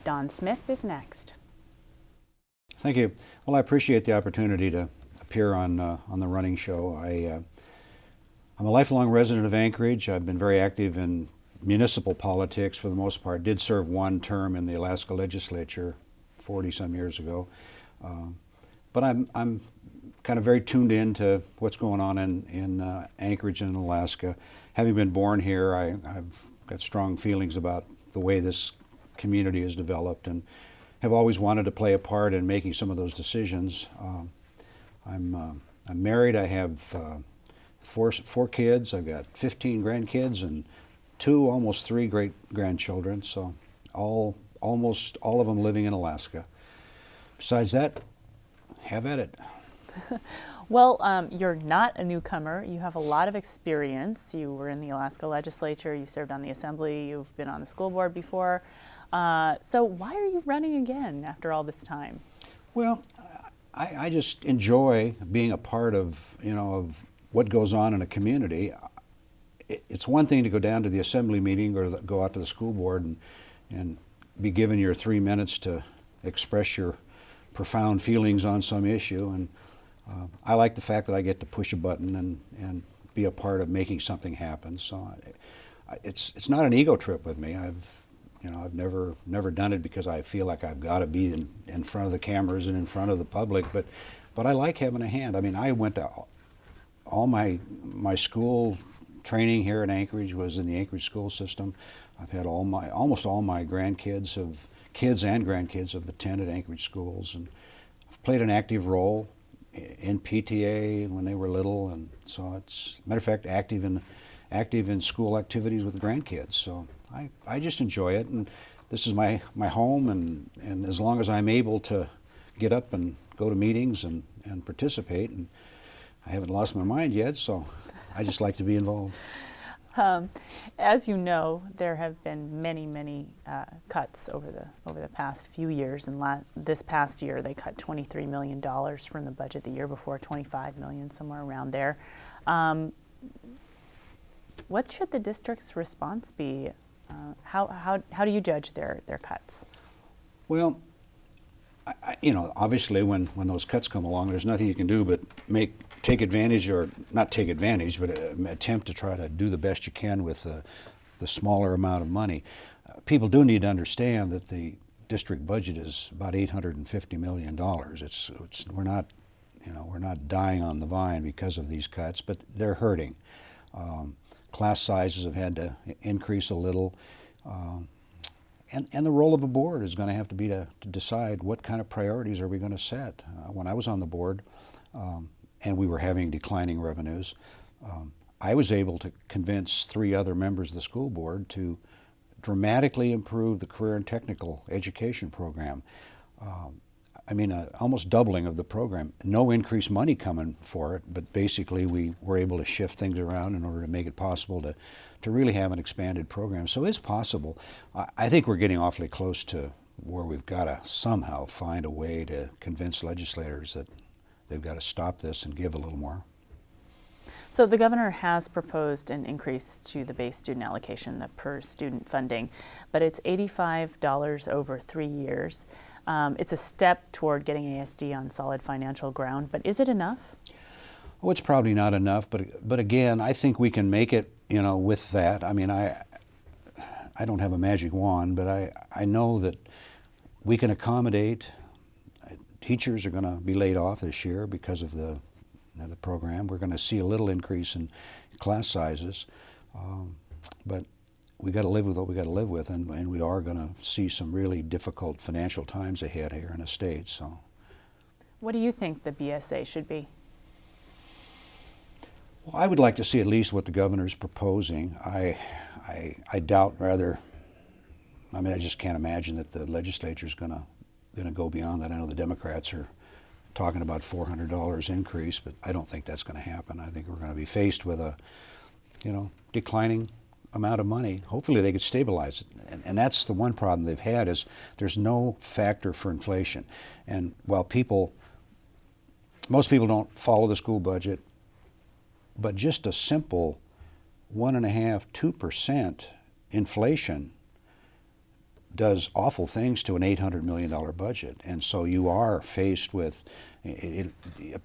Don Smith is next. Thank you. Well, I appreciate the opportunity to appear on the running show. I'm a lifelong resident of Anchorage. I've been very active in municipal politics for the most part. Did serve one term in the Alaska legislature 40 some years ago. But I'm kind of very tuned in to what's going on in Anchorage and Alaska. Having been born here, I've got strong feelings about the way this community has developed and have always wanted to play a part in making some of those decisions. I'm married. I have four kids. I've got 15 grandkids and almost three great grandchildren. So almost all of them living in Alaska. Besides that, have at it. Well, you're not a newcomer. You have a lot of experience. You were in the Alaska legislature. You served on the assembly. You've been on the school board before. So why are you running again after all this time? Well, I just enjoy being a part of what goes on in a community. It's one thing to go down to the assembly meeting or go out to the school board and be given your 3 minutes to express your profound feelings on some issue. And I like the fact that I get to push a button and be a part of making something happen. So it's not an ego trip with me. I've never done it because I feel like I've got to be in front of the cameras and in front of the public. But I like having a hand. I mean, I went to all my school training here in Anchorage was in the Anchorage school system. I've had almost all my kids and grandkids have attended Anchorage schools, and I've played an active role in PTA when they were little, and so it's matter of fact active in school activities with the grandkids. So I just enjoy it, and this is my home, and as long as I'm able to get up and go to meetings and participate, and I haven't lost my mind yet, so I just like to be involved. As you know, there have been many cuts over the past few years. And this past year, they cut $23 million from the budget. The year before, $25 million, somewhere around there. What should the district's response be? How do you judge their cuts? Well, obviously when those cuts come along, there's nothing you can do but take advantage, or not take advantage, but attempt to try to do the best you can with the smaller amount of money. People do need to understand that the district budget is about $850 million. We're not dying on the vine because of these cuts, but they're hurting. Class sizes have had to increase a little. And the role of a board is going to have to be to decide what kind of priorities are we going to set. When I was on the board and we were having declining revenues, I was able to convince 3 other members of the school board to dramatically improve the career and technical education program. Almost doubling of the program. No increased money coming for it, but basically we were able to shift things around in order to make it possible to really have an expanded program. So it's possible. I think we're getting awfully close to where we've got to somehow find a way to convince legislators that they've got to stop this and give a little more. So the governor has proposed an increase to the base student allocation, the per student funding, but it's $85 over 3 years. It's a step toward getting ASD on solid financial ground, but is it enough? Well, it's probably not enough, but again, I think we can make it, with that. I mean, I don't have a magic wand, but I know that we can accommodate. Teachers are going to be laid off this year because of the program. We're going to see a little increase in class sizes, but we got to live with what we got to live with, and we are going to see some really difficult financial times ahead here in the state. So, what do you think the BSA should be? Well, I would like to see at least what the governor's proposing. I doubt rather. I just can't imagine that the legislature's going to go beyond that. I know the Democrats are talking about $400 increase, but I don't think that's going to happen. I think we're going to be faced with a, declining amount of money. Hopefully they could stabilize it. And that's the one problem they've had is there's no factor for inflation. And while most people don't follow the school budget, but just a simple 1.5–2% inflation does awful things to an $800 million budget. And so you are faced with a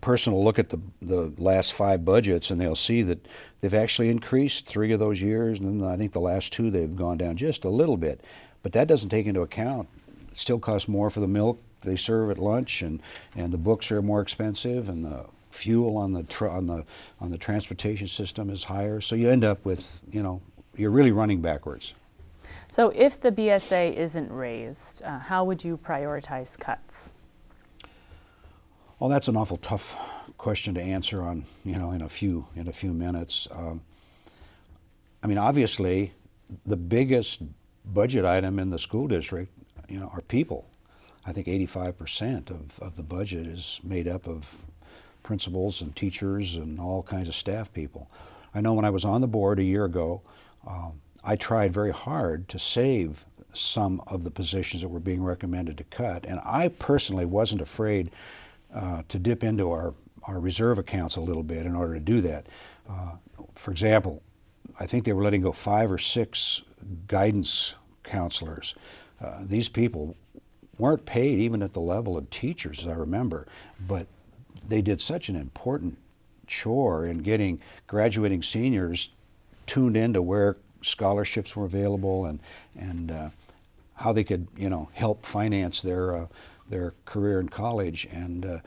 person will look at the last 5 budgets and they'll see that they've actually increased 3 of those years, and then I think the last 2 they've gone down just a little bit. But that doesn't take into account, it still costs more for the milk they serve at lunch, and the books are more expensive, and the fuel on the transportation system is higher. So you end up with, you're really running backwards. So if the BSA isn't raised, how would you prioritize cuts? Well, that's an awful tough question to answer on, in a few minutes. I mean, obviously, the biggest budget item in the school district, are people. I think 85% of the budget is made up of principals and teachers and all kinds of staff people. I know when I was on the board a year ago, I tried very hard to save some of the positions that were being recommended to cut, and I personally wasn't afraid to dip into our reserve accounts a little bit in order to do that. For example, I think they were letting go 5 or 6 guidance counselors. These people weren't paid even at the level of teachers, as I remember, but they did such an important chore in getting graduating seniors tuned into where scholarships were available and how they could, help finance their career in college, and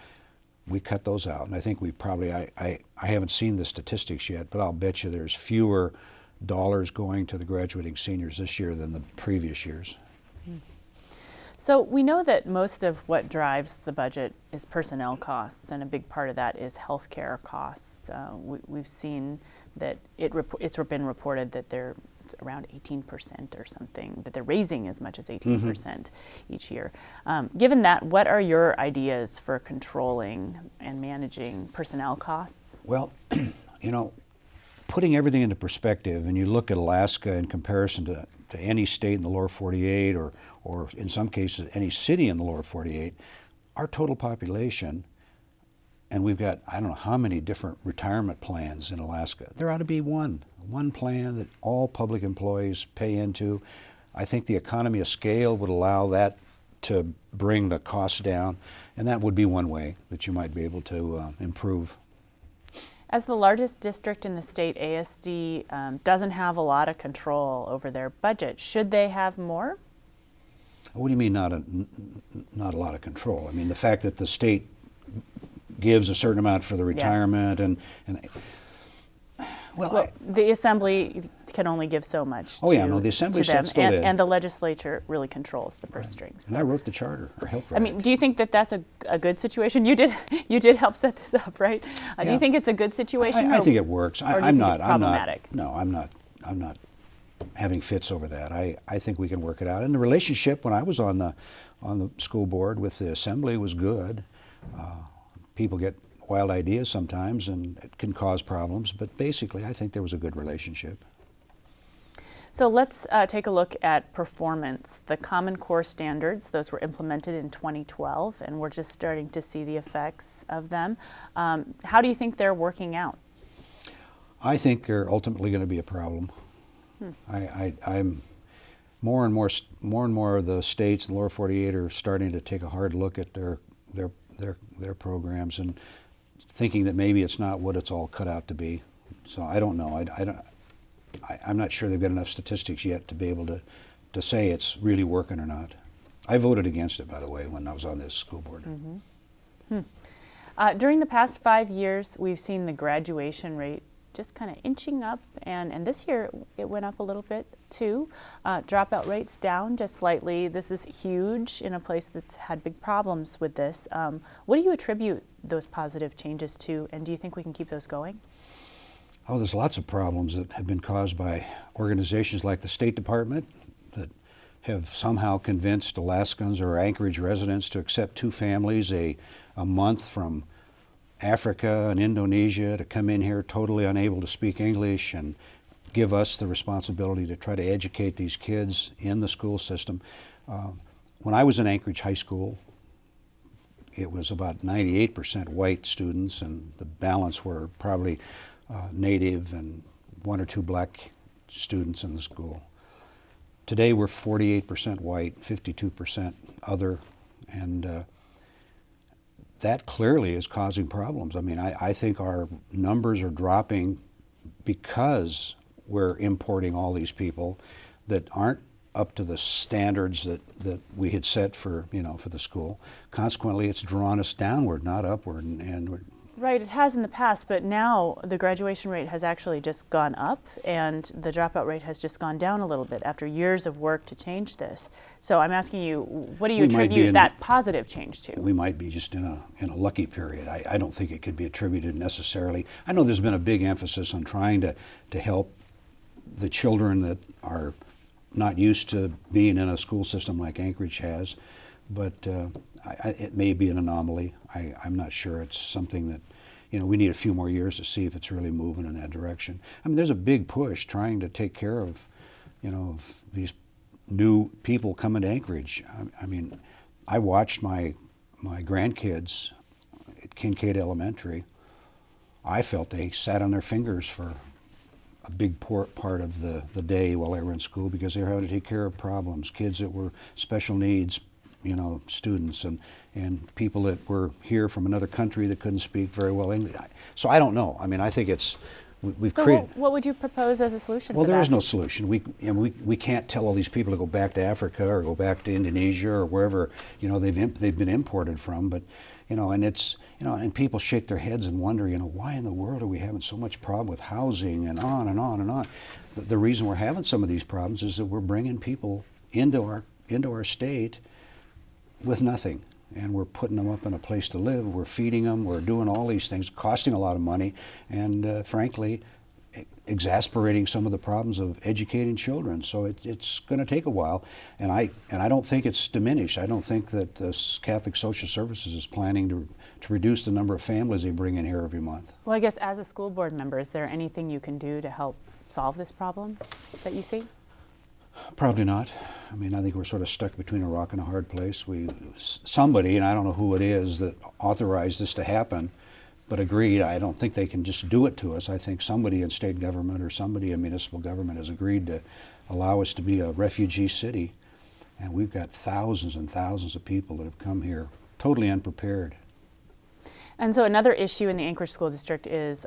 we cut those out. And I think we probably, I haven't seen the statistics yet, but I'll bet you there's fewer dollars going to the graduating seniors this year than the previous years. So we know that most of what drives the budget is personnel costs, and a big part of that is healthcare costs. We've seen that it's been reported that they're around 18% or something, that they're raising as much as 18% each year. Given that, what are your ideas for controlling and managing personnel costs? Well, putting everything into perspective, and you look at Alaska in comparison to any state in the lower 48, or in some cases any city in the lower 48, our total population, and we've got I don't know how many different retirement plans in Alaska. There ought to be one plan that all public employees pay into. I think the economy of scale would allow that to bring the costs down, and that would be one way that you might be able to improve. As the largest district in the state, ASD doesn't have a lot of control over their budget. Should they have more? What do you mean not a lot of control? I mean the fact that the state gives a certain amount for the retirement, yes. and the assembly can only give so much. The assembly to them, sets the lid, and the legislature really controls the purse strings. And I wrote the charter, or helped write. I mean, do you think that that's a good situation? You did help set this up, right? Yeah. Do you think it's a good situation? I think it works. I'm problematic? I'm not having fits over that. I think we can work it out. And the relationship when I was on the school board with the assembly was good. People get wild ideas sometimes, and it can cause problems. But basically, I think there was a good relationship. So let's take a look at performance. The Common Core standards, those were implemented in 2012, and we're just starting to see the effects of them. How do you think they're working out? I think they're ultimately going to be a problem. I'm more and more of the states in the lower 48 are starting to take a hard look at their programs and thinking that maybe it's not what it's all cut out to be. So I don't know. I'm not sure they've got enough statistics yet to be able to say it's really working or not. I voted against it, by the way, when I was on this school board. During the past 5 years, we've seen the graduation rate just kind of inching up, and this year it went up a little bit too. Dropout rates down just slightly. This is huge in a place that's had big problems with this. What do you attribute those positive changes to, and do you think we can keep those going? Oh, there's lots of problems that have been caused by organizations like the State Department that have somehow convinced Alaskans or Anchorage residents to accept 2 families a month from Africa and Indonesia to come in here totally unable to speak English and give us the responsibility to try to educate these kids in the school system. When I was in Anchorage High School, it was about 98% white students, and the balance were probably Native and 1 or 2 black students in the school. Today we're 48% white, 52% other, and that clearly is causing problems. I mean, I think our numbers are dropping because we're importing all these people that aren't up to the standards that we had set for, for the school. Consequently, it's drawn us downward, not upward, and we're, Right, it has in the past, but now the graduation rate has actually just gone up and the dropout rate has just gone down a little bit after years of work to change this. So I'm asking you, what do you attribute that positive change to? We might be just in a lucky period. I don't think it could be attributed necessarily. I know there's been a big emphasis on trying to help the children that are not used to being in a school system like Anchorage has, but it may be an anomaly. I'm not sure. It's something that, we need a few more years to see if it's really moving in that direction. I mean, there's a big push trying to take care of, of these new people coming to Anchorage. I mean, I watched my grandkids at Kincaid Elementary. I felt they sat on their fingers for a big part of the day while they were in school because they were having to take care of problems, kids that were special needs, students and people that were here from another country that couldn't speak very well English. So I don't know. I mean, I think we've so created. What would you propose as a solution? Well, for there that? is no solution. We can't tell all these people to go back to Africa or go back to Indonesia or wherever they've been imported from. But and it's and people shake their heads and wonder why in the world are we having so much problem with housing and on and on and on. The reason we're having some of these problems is that we're bringing people into our state with nothing, and we're putting them up in a place to live. We're feeding them. We're doing all these things, costing a lot of money, and frankly, exasperating some of the problems of educating children. So it's going to take a while, and I don't think it's diminished. I don't think that Catholic Social Services is planning to reduce the number of families they bring in here every month. Well, I guess as a school board member, is there anything you can do to help solve this problem that you see? Probably not. I mean, I think we're sort of stuck between a rock and a hard place. Somebody, and I don't know who it is, that authorized this to happen, but agreed. I don't think they can just do it to us. I think somebody in state government or somebody in municipal government has agreed to allow us to be a refugee city, and we've got thousands and thousands of people that have come here totally unprepared. And so another issue in the Anchorage School District is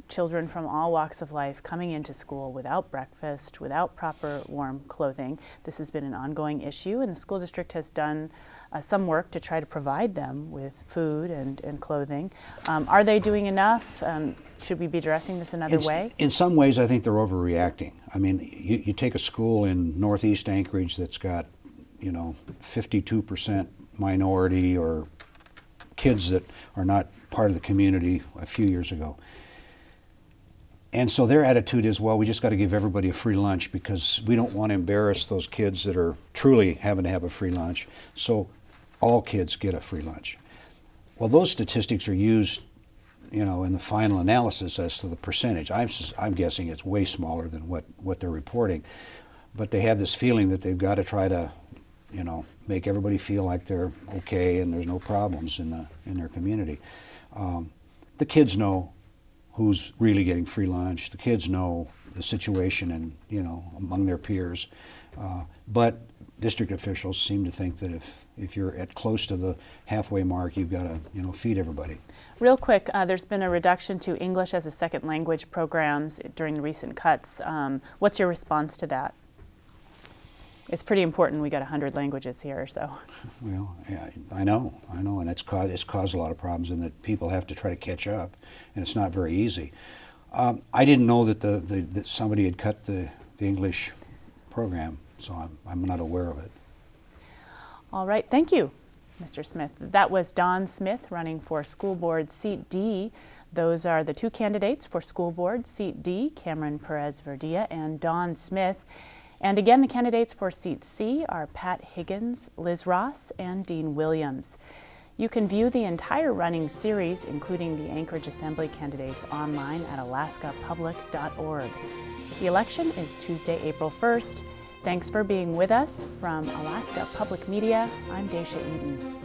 children from all walks of life coming into school without breakfast, without proper warm clothing. This has been an ongoing issue, and the school district has done some work to try to provide them with food and clothing. Are they doing enough? Should we be addressing this another way? In some ways, I think they're overreacting. I mean, you take a school in northeast Anchorage that's got, 52% minority or kids that are not part of the community a few years ago. And so their attitude is, well, we just got to give everybody a free lunch because we don't want to embarrass those kids that are truly having to have a free lunch. So all kids get a free lunch. Well, those statistics are used, in the final analysis as to the percentage. I'm guessing it's way smaller than what they're reporting. But they have this feeling that they've got to try to, make everybody feel like they're okay and there's no problems in their community. The kids know who's really getting free lunch. The kids know the situation and among their peers. But district officials seem to think that if you're at close to the halfway mark, you've got to feed everybody. Real quick, there's been a reduction to English as a second language programs during the recent cuts. What's your response to that? It's pretty important. We got 100 languages here, so. Well, yeah, I know, and it's caused a lot of problems, and that people have to try to catch up, and it's not very easy. I didn't know that that somebody had cut the English program, so I'm not aware of it. All right, thank you, Mr. Smith. That was Don Smith running for School Board Seat D. Those are the two candidates for School Board Seat D, Cameron Perez Verdia and Don Smith. And again, the candidates for Seat C are Pat Higgins, Liz Ross, and Dean Williams. You can view the entire running series, including the Anchorage Assembly candidates, online at alaskapublic.org. The election is Tuesday, April 1st. Thanks for being with us. From Alaska Public Media, I'm Dacia Eden.